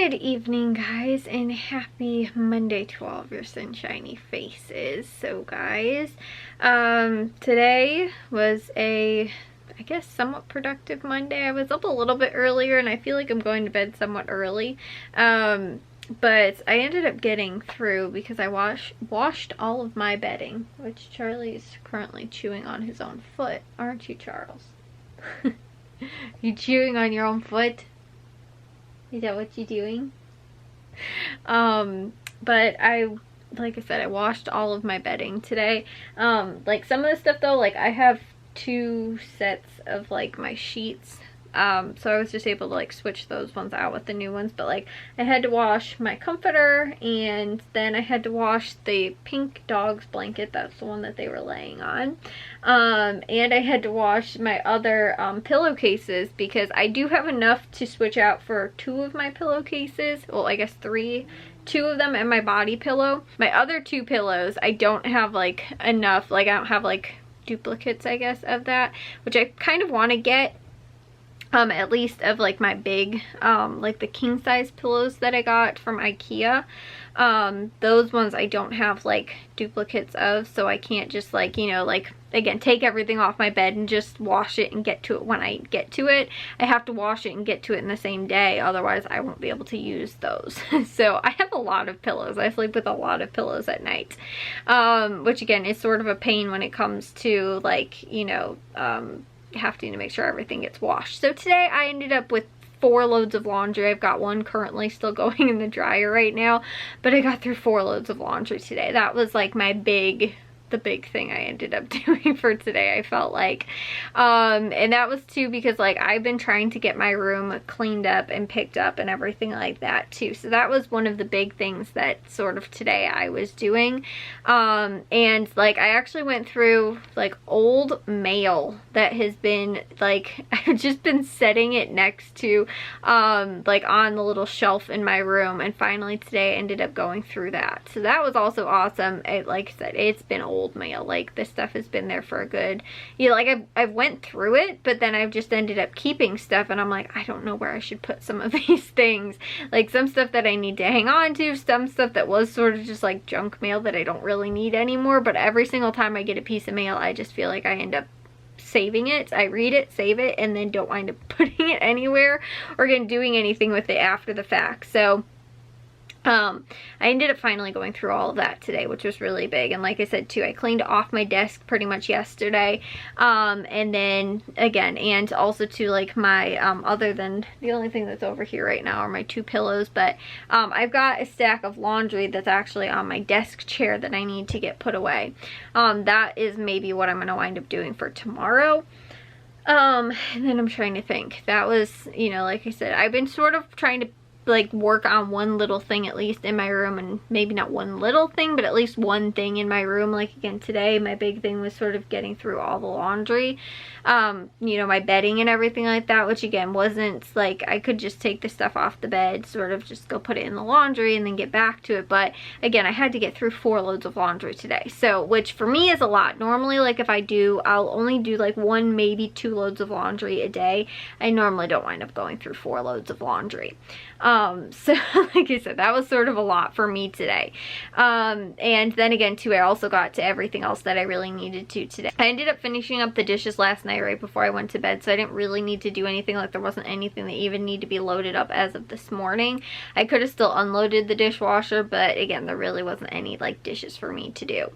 Good evening, guys, and happy Monday to all of your sunshiny faces. So guys, today was I guess somewhat productive Monday. I was up a little bit earlier and I feel like I'm going to bed somewhat early, but I ended up getting through because I washed all of my bedding, which Charlie is currently chewing on his own foot, aren't you, Charles? You chewing on your own foot? Is that what you're doing? But like I said, I washed all of my bedding today. Like some of the stuff though, like I have 2 sets of like my sheets. So I was just able to like switch those ones out with the new ones, but like I had to wash my comforter, and then I had to wash the pink dog's blanket. That's the one that they were laying on. And I had to wash my other pillowcases, because I do have enough to switch out for 2 of my pillowcases. Well, I guess 3. 2 of them and my body pillow. My other 2 pillows, I don't have like enough, like I don't have like duplicates, I guess, of that, which I kind of want to get. At least of like my big, like the king size pillows that I got from IKEA. Those ones I don't have like duplicates of, so I can't just like, you know, like again, take everything off my bed and just wash it and get to it when I get to it. I have to wash it and get to it in the same day, otherwise I won't be able to use those. So I have a lot of pillows. I sleep with a lot of pillows at night, which again is sort of a pain when it comes to like, you know, having to make sure everything gets washed. So today I ended up with 4 loads of laundry. I've got one currently still going in the dryer right now, but I got through 4 loads of laundry today. That was like the big thing I ended up doing for today, I felt like. And that was too because like I've been trying to get my room cleaned up and picked up and everything like that too. So that was one of the big things that sort of today I was doing. And like I actually went through like old mail that has been like, I've just been setting it next to like on the little shelf in my room, and finally today I ended up going through that. So that was also awesome. Like I said, it's been old mail. Like this stuff has been there for a good, you know, like I've went through it, but then I've just ended up keeping stuff, and I'm like, I don't know where I should put some of these things. Like some stuff that I need to hang on to, some stuff that was sort of just like junk mail that I don't really need anymore. But every single time I get a piece of mail, I just feel like I end up saving it. I read it, save it, and then don't wind up putting it anywhere or again doing anything with it after the fact. So I ended up finally going through all of that today, which was really big. And like I said too, I cleaned off my desk pretty much yesterday, and then again, and also to like my other than the only thing that's over here right now are my 2 pillows, but I've got a stack of laundry that's actually on my desk chair that I need to get put away. That is maybe what I'm gonna wind up doing for tomorrow. And then I'm trying to think. That was, you know, like I said, I've been sort of trying to like work on one little thing at least in my room, and maybe not one little thing, but at least one thing in my room. Like again today, my big thing was sort of getting through all the laundry, you know, my bedding and everything like that, which again wasn't like I could just take the stuff off the bed, sort of just go put it in the laundry and then get back to it. But again, I had to get through 4 loads of laundry today, so which for me is a lot. Normally, like if I'll only do like 1, maybe 2 loads of laundry a day. I normally don't wind up going through 4 loads of laundry. So like I said, that was sort of a lot for me today. And then again too, I also got to everything else that I really needed to today. I ended up finishing up the dishes last night right before I went to bed, so I didn't really need to do anything. Like there wasn't anything that even need to be loaded up as of this morning. I could have still unloaded the dishwasher, but again, there really wasn't any like dishes for me to do.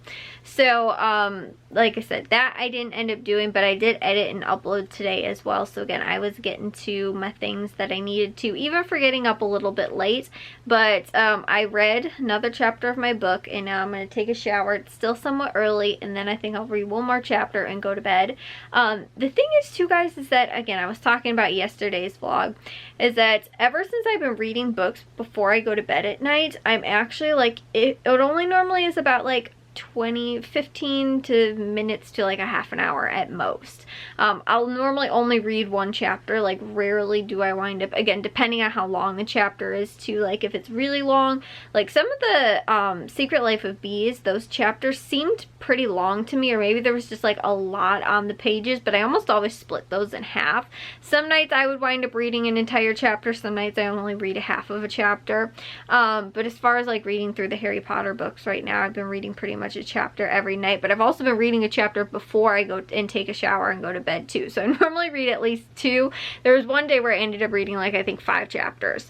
So like I said, that I didn't end up doing, but I did edit and upload today as well. So again, I was getting to my things that I needed to, even for getting up a little bit late. But I read another chapter of my book, and now I'm going to take a shower. It's still somewhat early, and then I think I'll read one more chapter and go to bed. The thing is too, guys, is that again, I was talking about yesterday's vlog, is that ever since I've been reading books before I go to bed at night, I'm actually like, it only normally is about like 15 to minutes to like a half an hour at most. I'll normally only read one chapter, like rarely do I wind up, again, depending on how long the chapter is too, like if it's really long, like some of the Secret Life of Bees, those chapters seemed pretty long to me, or maybe there was just like a lot on the pages, but I almost always split those in half. Some nights I would wind up reading an entire chapter, some nights I only read a half of a chapter. But as far as like reading through the Harry Potter books right now, I've been reading pretty much a chapter every night, but I've also been reading a chapter before I go and take a shower and go to bed too. So I normally read at least 2. There was one day where I ended up reading like I think 5 chapters.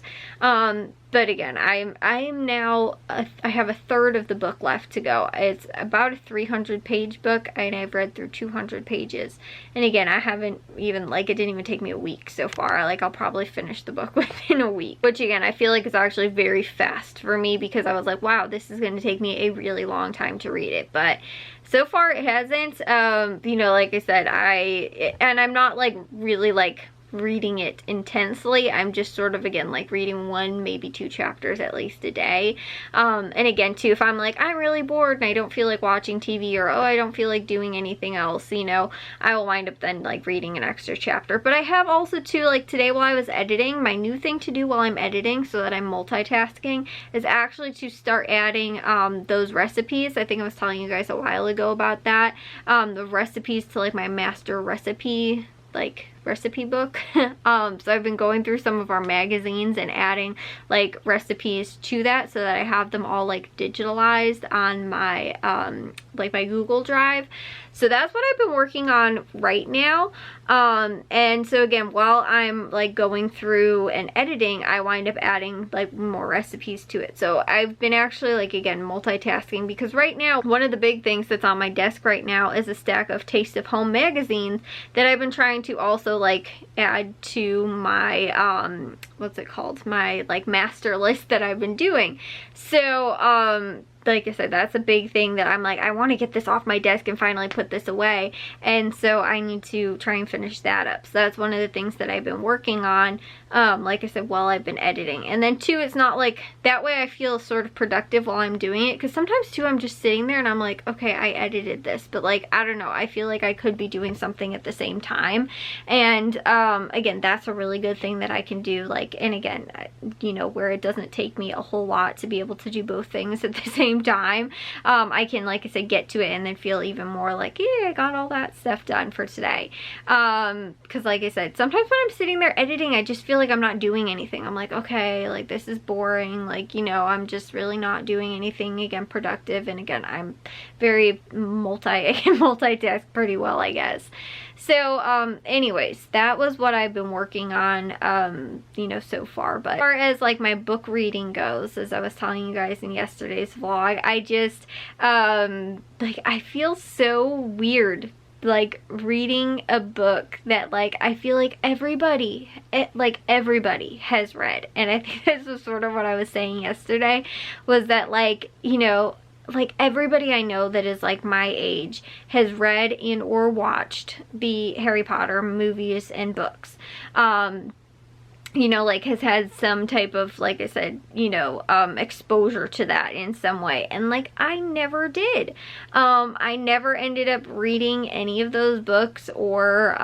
But again, I'm now, I have a third of the book left to go. It's about a 300-page book, and I've read through 200 pages. And again, I haven't even, like, it didn't even take me a week so far. Like, I'll probably finish the book within a week. Which, again, I feel like is actually very fast for me, because I was like, wow, this is going to take me a really long time to read it. But so far, it hasn't. You know, like I said, and I'm not, like, really, like, reading it intensely. I'm just sort of, again, like reading 1, maybe 2 chapters at least a day. And again too, if I'm like, I'm really bored and I don't feel like watching TV, or oh, I don't feel like doing anything else, you know, I will wind up then like reading an extra chapter. But I have also too, like today while I was editing, my new thing to do while I'm editing so that I'm multitasking is actually to start adding those recipes. I think I was telling you guys a while ago about that. The recipes to like my master recipe, like recipe book. So I've been going through some of our magazines and adding like recipes to that so that I have them all like digitalized on my like my Google Drive. So that's what I've been working on right now. And so again, while I'm like going through and editing, I wind up adding like more recipes to it. So I've been actually like, again, multitasking, because right now one of the big things that's on my desk right now is a stack of Taste of Home magazines that I've been trying to also like add to my what's it called, my like master list that I've been doing. So like I said, that's a big thing that I'm like, I want to get this off my desk and finally put this away. And so I need to try and finish that up. So that's one of the things that I've been working on, like I said, while I've been editing. And then too, it's not like, that way I feel sort of productive while I'm doing it. Because sometimes too, I'm just sitting there and I'm like, okay, I edited this. But like, I don't know, I feel like I could be doing something at the same time. And again, that's a really good thing that I can do. Like, and again, you know, where it doesn't take me a whole lot to be able to do both things at the same time. I can, like I said, get to it and then feel even more like, yeah, I got all that stuff done for today. Because like I said, sometimes when I'm sitting there editing, I just feel like I'm not doing anything. I'm like, okay, like this is boring. Like, you know, I'm just really not doing anything, again, productive. And again, I'm very I can multitask pretty well, I guess. So anyways, that was what I've been working on, you know, so far. But as far as like my book reading goes, as I was telling you guys in yesterday's vlog, I just like, I feel so weird like reading a book that like I feel like everybody has read. And I think this was sort of what I was saying yesterday, was that like, you know, like everybody I know that is like my age has read and or watched the Harry Potter movies and books. You know, like has had some type of, like I said, you know, exposure to that in some way. And like, I never did. I never ended up reading any of those books or,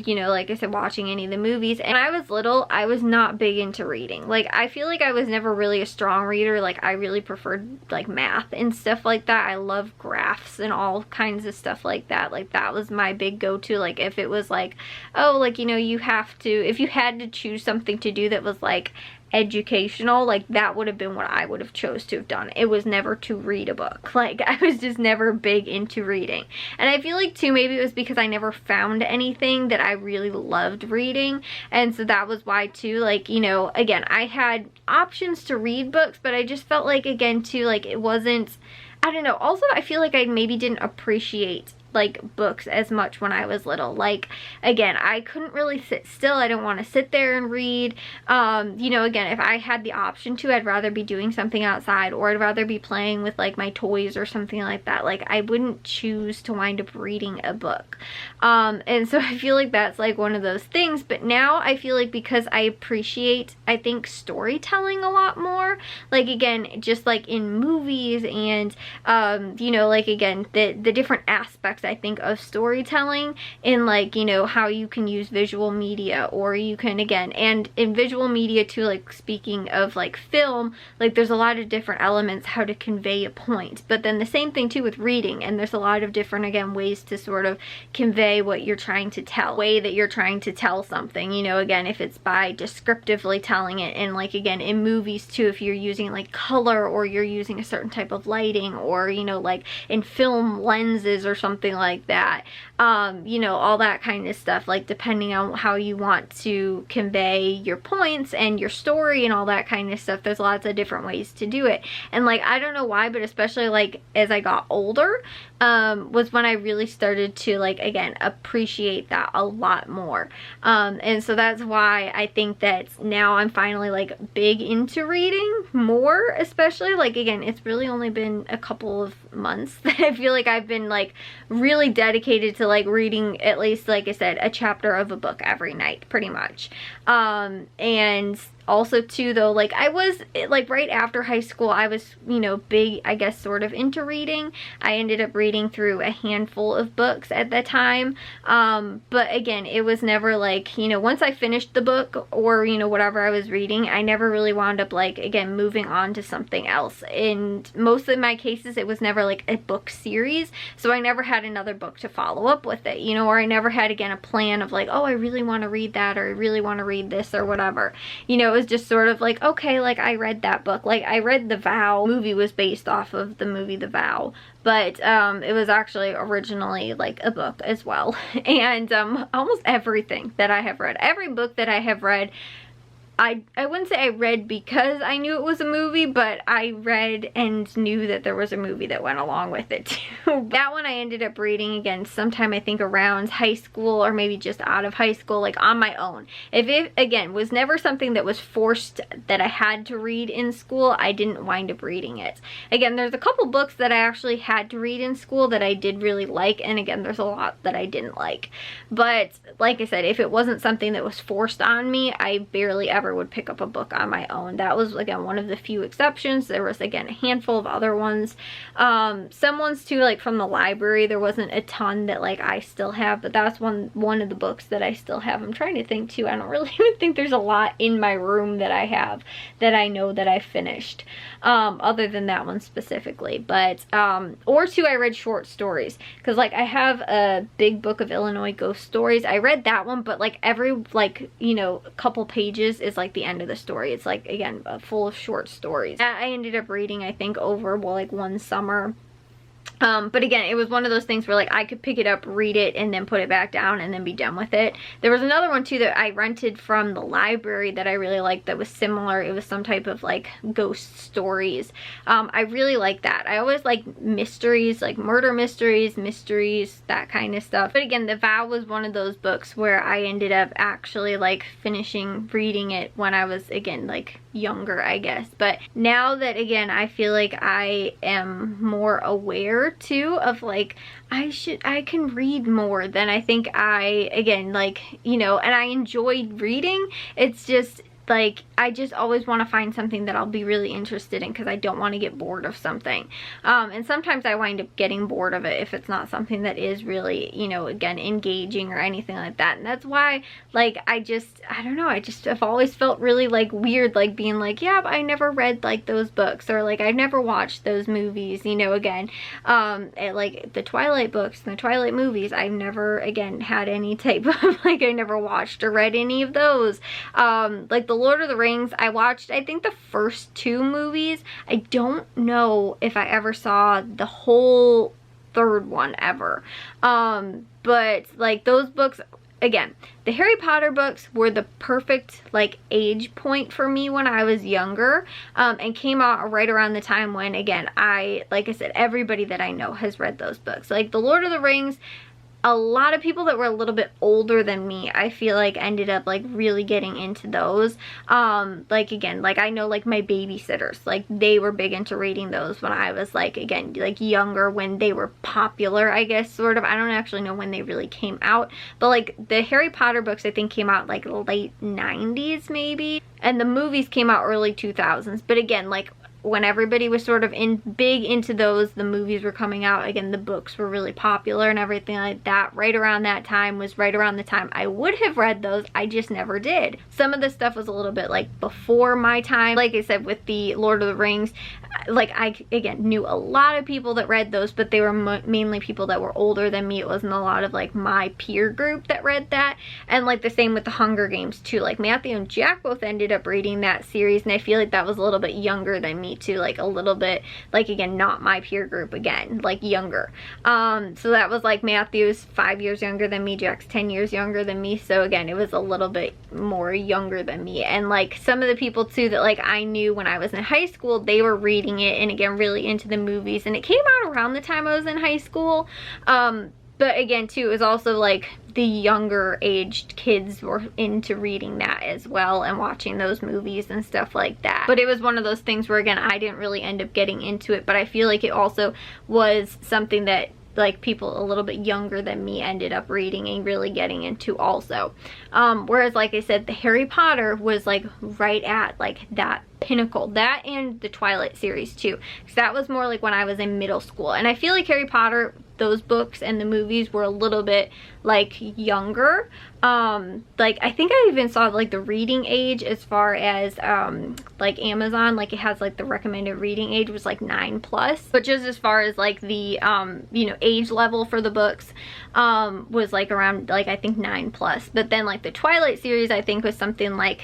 you know, like I said, watching any of the movies. And when I was little, I was not big into reading. Like, I feel like I was never really a strong reader. Like, I really preferred like math and stuff like that. I love graphs and all kinds of stuff like that. Like, that was my big go-to. Like, if it was like, oh, like, you know, you have to, if you had to choose something to do that was like educational, like that would have been what I would have chose to have done. It was never to read a book. Like, I was just never big into reading. And I feel like too, maybe it was because I never found anything that I really loved reading. And so that was why too, like, you know, again, I had options to read books, but I just felt like, again too, like it wasn't, I don't know. Also, I feel like I maybe didn't appreciate like books as much when I was little. Like, again, I couldn't really sit still. I don't want to sit there and read. You know, again, if I had the option to, I'd rather be doing something outside, or I'd rather be playing with like my toys or something like that. Like, I wouldn't choose to wind up reading a book. And so I feel like that's like one of those things. But now I feel like, because I appreciate, I think, storytelling a lot more, like, again, just like in movies and you know, like, again, the different aspects, I think, of storytelling, in like, you know, how you can use visual media, or you can, again, and in visual media too, like, speaking of like film, like, there's a lot of different elements how to convey a point. But then the same thing too with reading, and there's a lot of different, again, ways to sort of convey what you're trying to tell, way that you're trying to tell something, you know, again, if it's by descriptively telling it, and like, again, in movies too, if you're using like color, or you're using a certain type of lighting, or, you know, like in film lenses or something like that, you know, all that kind of stuff, like, depending on how you want to convey your points and your story and all that kind of stuff, there's lots of different ways to do it. And like, I don't know why, but especially like as I got older, was when I really started to, like, again, appreciate that a lot more. And so that's why I think that now I'm finally like big into reading more, especially, like, again, it's really only been a couple of months that I feel like I've been like really dedicated to like reading at least, like I said, a chapter of a book every night, pretty much. And also too, though, like, I was like, right after high school, I was, you know, big, I guess, sort of into reading. I ended up reading through a handful of books at the time, but again, it was never like, you know, once I finished the book, or, you know, whatever I was reading, I never really wound up like, again, moving on to something else. In most of my cases, it was never like a book series, so I never had another book to follow up with it, you know, or I never had, again, a plan of like, oh, I really want to read that, or I really want to read this, or whatever, you know. It was just sort of like, okay, like, I read that book, like, I read The Vow. The movie was based off of the movie The Vow, but it was actually originally like a book as well. And almost everything that I have read, every book that I have read, I wouldn't say I read because I knew it was a movie, but I read and knew that there was a movie that went along with it too. That one I ended up reading, again, sometime I think around high school, or maybe just out of high school, like on my own. If it, again, was never something that was forced that I had to read in school, I didn't wind up reading it. Again, there's a couple books that I actually had to read in school that I did really like, and again, there's a lot that I didn't like. But like I said, if it wasn't something that was forced on me, I barely ever would pick up a book on my own. That was, again, one of the few exceptions. There was, again, a handful of other ones. Some ones too, like from the library, there wasn't a ton that like I still have, but that's one of the books that I still have. I'm trying to think too, I don't really even think there's a lot in my room that I have that I know that I finished, other than that one specifically. But or two, I read short stories, because like I have a big book of Illinois ghost stories. I read that one, but like every, like, you know, couple pages is like the end of the story. It's like, again, full of short stories. I ended up reading, I think, over, well, like one summer. But again, it was one of those things where like I could pick it up, read it, and then put it back down and then be done with it. There was another one too that I rented from the library that I really liked that was similar. It was some type of like ghost stories. I really like that. I always like mysteries, like murder mysteries, that kind of stuff. But again, The Vow was one of those books where I ended up actually like finishing reading it when I was, again, like younger, I guess. But now that, again, I feel like I am more aware too of like I can read more than I think I, again, like, you know, and I enjoyed reading. It's just like I just always want to find something that I'll be really interested in, because I don't want to get bored of something. And sometimes I wind up getting bored of it if it's not something that is really, you know, again, engaging or anything like that. And that's why, like, I don't know, I've always felt really like weird, like being like, yeah, but I never read like those books, or like I've never watched those movies, you know, again, like the Twilight books and the Twilight movies, I've never, again, had any type of like, I never watched or read any of those. Like the Lord of the Rings, I watched, I think, the first 2 movies. I don't know if I ever saw the whole 3rd one ever. But like those books, again, the Harry Potter books were the perfect like age point for me when I was younger, and came out right around the time when, again, like I said, everybody that I know has read those books. Like the Lord of the Rings, a lot of people that were a little bit older than me, I feel like ended up like really getting into those. Like again, like I know like my babysitters, like they were big into reading those when I was like, again, like younger, when they were popular, I guess, sort of. I don't actually know when they really came out, but like the Harry Potter books I think came out like late 90s maybe, and the movies came out early 2000s. But again, like when everybody was sort of big into those, the movies were coming out, again, the books were really popular and everything like that. Right around that time was right around the time I would have read those, I just never did. Some of the stuff was a little bit like before my time. Like I said, with the Lord of the Rings, like I, again, knew a lot of people that read those, but they were mainly people that were older than me. It wasn't a lot of like my peer group that read that. And like the same with the Hunger Games too. Like Matthew and Jack both ended up reading that series, and I feel like that was a little bit younger than me too, like a little bit, like again, not my peer group, again, like younger. So that was like Matthew's 5 years younger than me, Jack's 10 years younger than me, so again, it was a little bit more younger than me. And like some of the people too that like I knew when I was in high school, they were reading it, and again, really into the movies, and it came out around the time I was in high school. But again too, it was also like the younger aged kids were into reading that as well and watching those movies and stuff like that. But it was one of those things where, again, I didn't really end up getting into it, but I feel like it also was something that like people a little bit younger than me ended up reading and really getting into also. Whereas like I said, the Harry Potter was like right at like that pinnacle. That and the Twilight series too, because that was more like when I was in middle school. And I feel like Harry Potter, those books and the movies were a little bit like younger. Like I think I even saw like the reading age as far as like Amazon, like it has like the recommended reading age was like 9+, but just as far as like the you know, age level for the books was like around like I think 9+. But then like the Twilight series I think was something like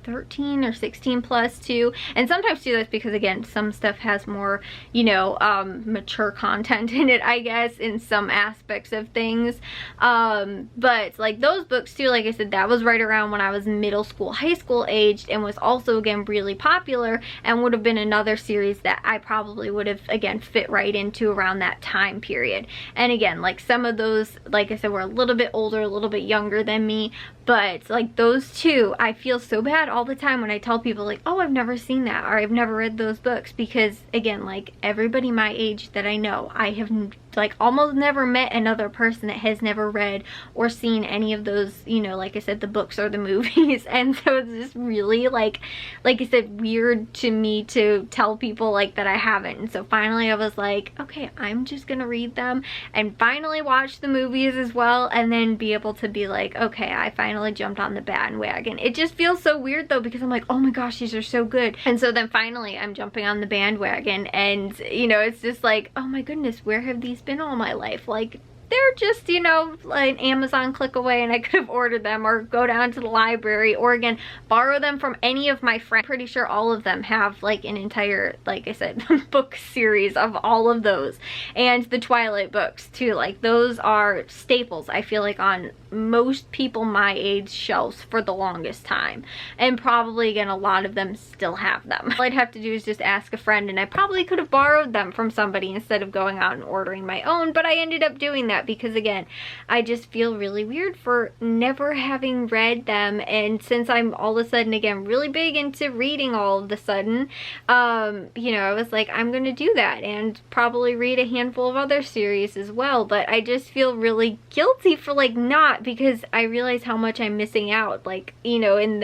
13 or 16+ too. And sometimes too, that's because again, some stuff has more, you know, mature content in it, I guess, in some aspects of things. But like those books too, like I said, that was right around when I was middle school, high school aged, and was also again really popular, and would have been another series that I probably would have again fit right into around that time period. And again, like some of those, like I said, were a little bit older, a little bit younger than me, but like those two, I feel so bad all the time when I tell people like, oh, I've never seen that, or I've never read those books, because again, like everybody my age that I know, I have like almost never met another person that has never read or seen any of those, you know, like I said, the books or the movies. And so it's just really like I said, weird to me to tell people like that I haven't. And so finally I was like, okay, I'm just gonna read them and finally watch the movies as well, and then be able to be like, okay, I finally jumped on the bandwagon. It just feels so weird though, because I'm like, oh my gosh, these are so good. And so then finally I'm jumping on the bandwagon, and you know, it's just like, oh my goodness, where have these been all my life? Like, they're just, you know, like an Amazon click away, and I could have ordered them or go down to the library, or again, borrow them from any of my friends. Pretty sure all of them have like an entire, like I said, book series of all of those. And the Twilight books too, like those are staples, I feel like, on most people my age shelves for the longest time. And probably, again, a lot of them still have them. All I'd have to do is just ask a friend, and I probably could have borrowed them from somebody instead of going out and ordering my own, but I ended up doing that because again, I just feel really weird for never having read them. And since I'm all of a sudden again really big into reading all of a sudden, you know, I was like, I'm gonna do that and probably read a handful of other series as well. But I just feel really guilty for like not, because I realize how much I'm missing out, like, you know, in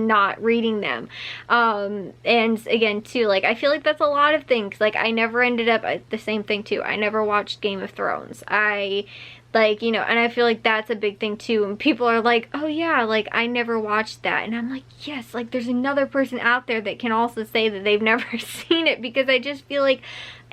not reading them. And again too, like I feel like that's a lot of things. Like I never ended up, the same thing too, I never watched Game of Thrones. Like, you know, and I feel like that's a big thing too. And people are like, oh yeah, like I never watched that. And I'm like, yes, like there's another person out there that can also say that they've never seen it, because I just feel like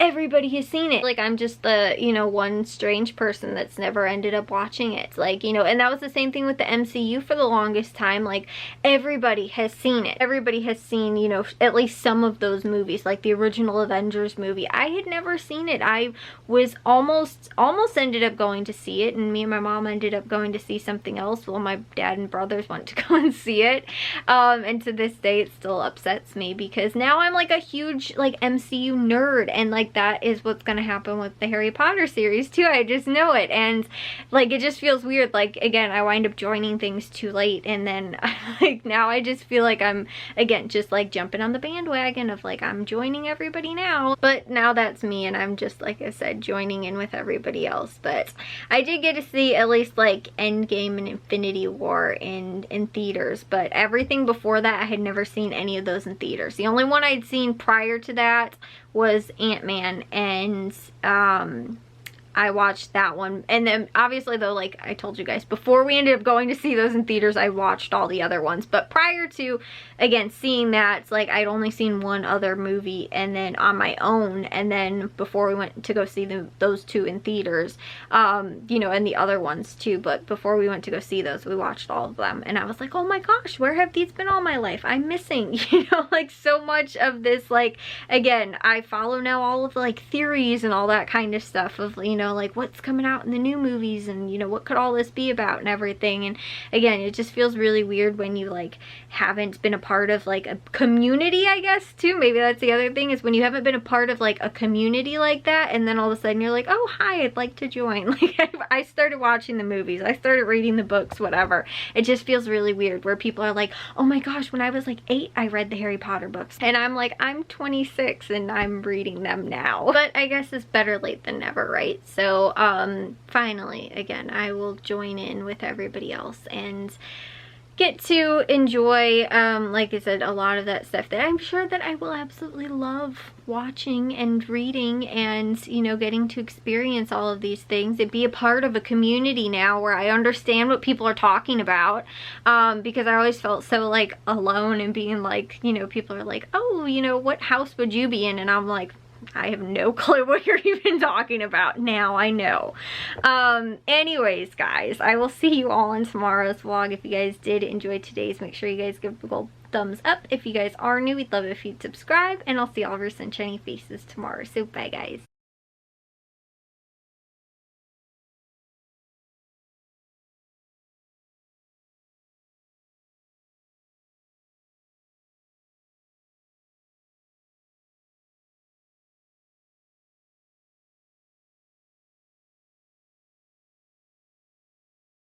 everybody has seen it. Like, I'm just the, you know, one strange person that's never ended up watching it. Like, you know, and that was the same thing with the MCU for the longest time. Like, everybody has seen it. Everybody has seen, you know, at least some of those movies, like the original Avengers movie. I had never seen it. I was almost ended up going to see it, and me and my mom ended up going to see something else. Well, my dad and brothers went to go and see it. And to this day, it still upsets me because now I'm like a huge like MCU nerd, and like that is what's gonna happen with the Harry Potter series too. I just know it, and like it just feels weird. Like, again, I wind up joining things too late, and then like now I just feel like I'm again just like jumping on the bandwagon of like I'm joining everybody now. But now that's me, and I'm just, like I said, joining in with everybody else. But I did get to see at least like Endgame and Infinity War in theaters, but everything before that I had never seen any of those in theaters. The only one I'd seen prior to that was Ant-Man, and I watched that one. And then obviously though, like I told you guys, before we ended up going to see those in theaters, I watched all the other ones. But prior to, again, seeing that, it's like I'd only seen one other movie and then on my own. And then before we went to go see those two in theaters, you know, and the other ones too. But before we went to go see those, we watched all of them. And I was like, oh my gosh, where have these been all my life? I'm missing, you know, like so much of this. Like, again, I follow now all of the like theories and all that kind of stuff of, you know, like what's coming out in the new movies, and you know, what could all this be about and everything. And again, it just feels really weird when you like haven't been a part of like a community, I guess, too. Maybe that's the other thing, is when you haven't been a part of like a community like that, and then all of a sudden you're like, oh hi, I'd like to join. Like I started watching the movies, I started reading the books, whatever. It just feels really weird where people are like, oh my gosh, when I was like 8 I read the Harry Potter books, and I'm like, I'm 26 and I'm reading them now. But I guess it's better late than never, right? So finally, again, I will join in with everybody else and get to enjoy, like I said, a lot of that stuff that I'm sure that I will absolutely love watching and reading, and, you know, getting to experience all of these things and be a part of a community now where I understand what people are talking about, because I always felt so like alone and being like, you know, people are like, oh, you know, what house would you be in? And I'm like, I have no clue what you're even talking about. Now I know. Anyways, guys, I will see you all in tomorrow's vlog. If you guys did enjoy today's, make sure you guys give a little thumbs up. If you guys are new, we'd love it if you'd subscribe, and I'll see all of your sunshiny faces tomorrow. So bye, guys.